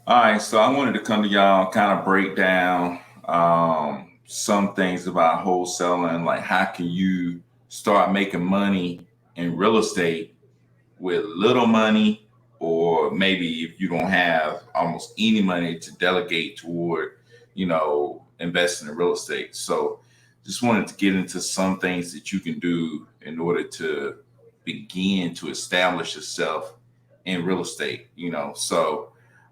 All right, so I wanted to come to y'all, kind of break down some things about wholesaling, like how can you start making money in real estate with little money, or maybe if you don't have almost any money to delegate toward, investing in real estate. So just wanted to get into some things that you can do in order to begin to establish yourself in real estate.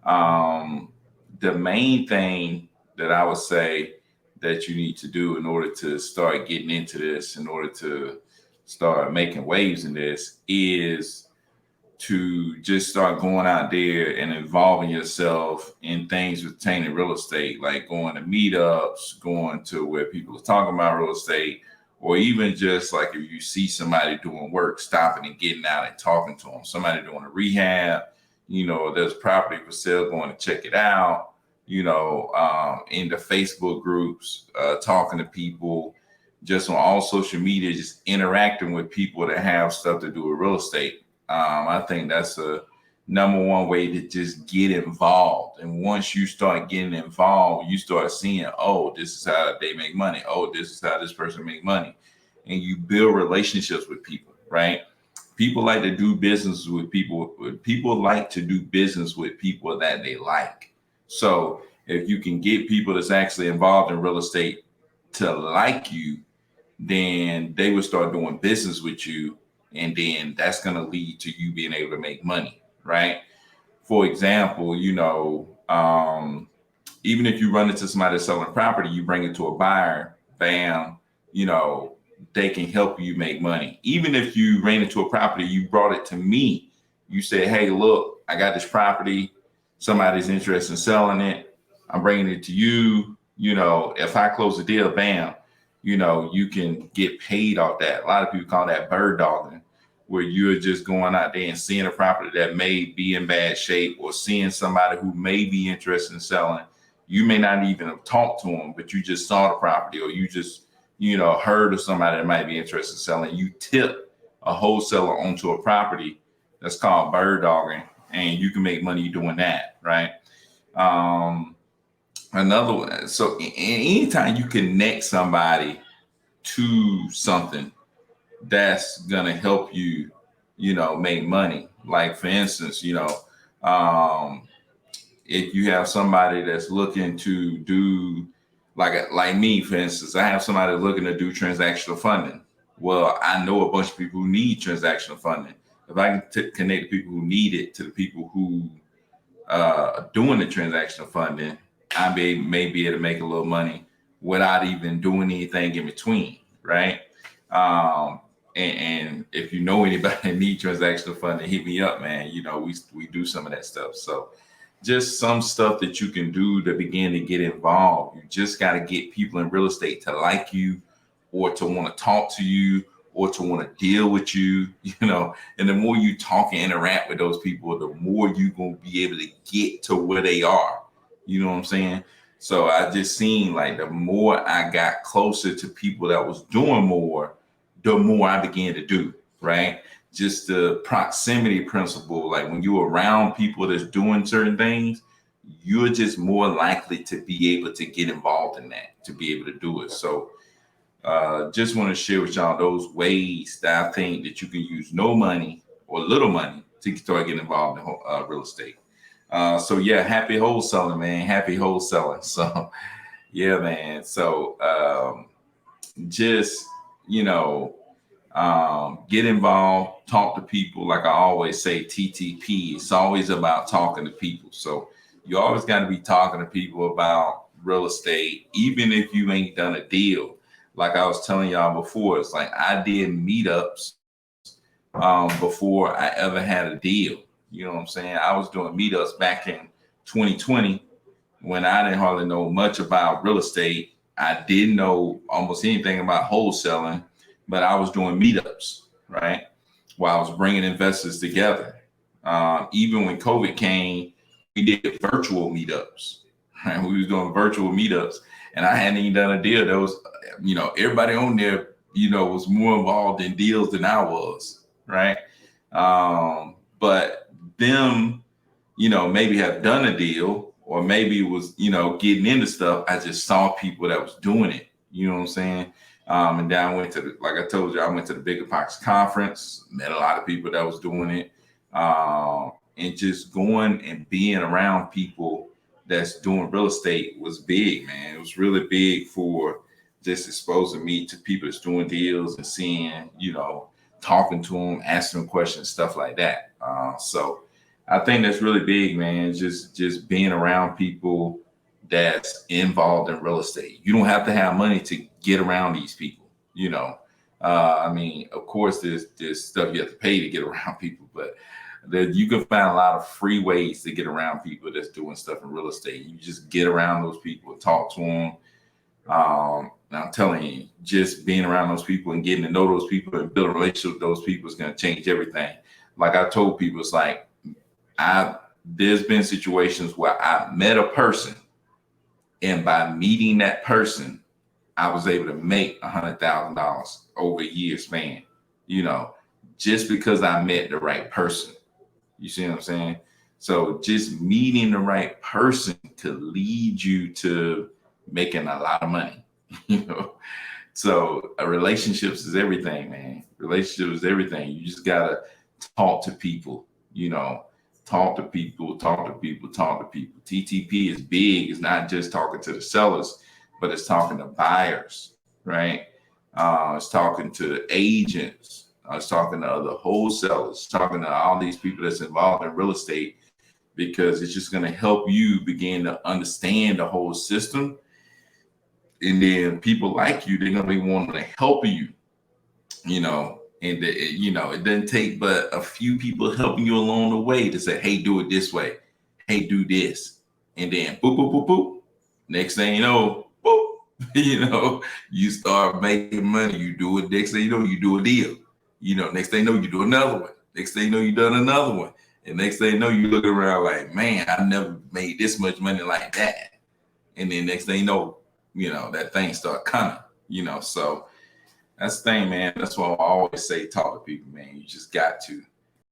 Um, the main thing that I would say that you need to do in order to start getting into this, in order to start making waves in this, is to just start going out there and involving yourself in things pertaining real estate, like going to meetups, going to where people are talking about real estate, or even just like if you see somebody doing work, stopping and getting out and talking to them. Somebody doing a rehab, there's property for sale, going to check it out. In the Facebook groups, talking to people, just on all social media, just interacting with people that have stuff to do with real estate. I think that's a number one way to just get involved. And once you start getting involved, you start seeing, oh, this is how they make money. Oh, this is how this person make money. And you build relationships with people, right? People like to do business with people. People like to do business with people that they like. So if you can get people that's actually involved in real estate to like you, then they would start doing business with you, and then that's going to lead to you being able to make money, right? For example, even if you run into somebody that's selling property, you bring it to a buyer, bam, you know they can help you make money. Even if you ran into a property, you brought it to me, you say, hey, look, I got this property, somebody's interested in selling it, I'm bringing it to you. If I close the deal, bam, you can get paid off that. A lot of people call that bird dogging, where you're just going out there and seeing a property that may be in bad shape, or seeing somebody who may be interested in selling. You may not even have talked to them, but you just saw the property, or you just, heard of somebody that might be interested in selling. You tip a wholesaler onto a property. That's called bird dogging, and you can make money doing that, right? Um, Another one. So anytime you connect somebody to something, that's gonna help you, make money. Like for instance, um, if you have somebody that's looking to do, like me, for instance, I have somebody looking to do transactional funding. Well, I know a bunch of people who need transactional funding. If I can connect the people who need it to the people who doing the transactional funding, may be able to make a little money without even doing anything in between, right? Um, and if you know anybody that need transactional funding, hit me up, man. We do some of that stuff. So just some stuff that you can do to begin to get involved. You just got to get people in real estate to like you, or to want to talk to you, or to want to deal with you, and the more you talk and interact with those people, the more you're going to be able to get to where they are. You know what I'm saying? So I just seen, like, the more I got closer to people that was doing more, the more I began to do, right? Just the proximity principle. Like when you're around people that's doing certain things, you're just more likely to be able to get involved in that, to be able to do it. So just want to share with y'all those ways that I think that you can use no money or little money to start getting involved in real estate. So yeah, happy wholesaling, man. Happy wholesaling. So yeah, man. So just, you know, get involved, talk to people. Like I always say, TTP. It's always about talking to people. So you always got to be talking to people about real estate, even if you ain't done a deal. Like I was telling y'all before, it's like I did meetups before I ever had a deal. You know what I'm saying? I was doing meetups back in 2020 when I didn't hardly know much about real estate. I didn't know almost anything about wholesaling, but I was doing meetups, right? While I was bringing investors together. Even when COVID came, we did virtual meetups. Right? We was doing virtual meetups, and I hadn't even done a deal. There was, everybody on there, was more involved in deals than I was, right? But them maybe have done a deal or maybe was, getting into stuff. I just saw people that was doing it. You know what I'm saying? And then I went to like I told you, I went to the Bigger Pockets conference, met a lot of people that was doing it. And just going and being around people that's doing real estate was big, man. It was really big for just exposing me to people that's doing deals and seeing, talking to them, asking them questions, stuff like that. So I think that's really big, man. Just being around people that's involved in real estate. You don't have to have money to get around these people. I mean, of course, there's stuff you have to pay to get around people, but you can find a lot of free ways to get around people that's doing stuff in real estate. You just get around those people and talk to them. And I'm telling you, just being around those people and getting to know those people and build a relationship with those people is going to change everything. Like I told people, it's like there's been situations where I met a person, and by meeting that person, I was able to make $100,000 over a year span. Just because I met the right person. You see what I'm saying? So just meeting the right person could lead you to making a lot of money. So relationships is everything, man. Relationships is everything. You just gotta talk to people. Talk to people, talk to people, talk to people. TTP is big. It's not just talking to the sellers, but it's talking to buyers, right? It's talking to agents. It's talking to other wholesalers, talking to all these people that's involved in real estate, because it's just going to help you begin to understand the whole system. And then people like you, they're going to be wanting to help you, and it doesn't take but a few people helping you along the way to say, hey, do it this way. Hey, do this. And then boop, boop, boop, boop. Next thing you know, boop, you start making money. You do it. Next thing you know, you do a deal. Next thing you know, you do another one. Next thing you know, you done another one. And next thing you know, you looking around like, man, I never made this much money like that. And then next thing you know, that thing start coming, so that's the thing, man. That's why I always say, talk to people, man. You just got to.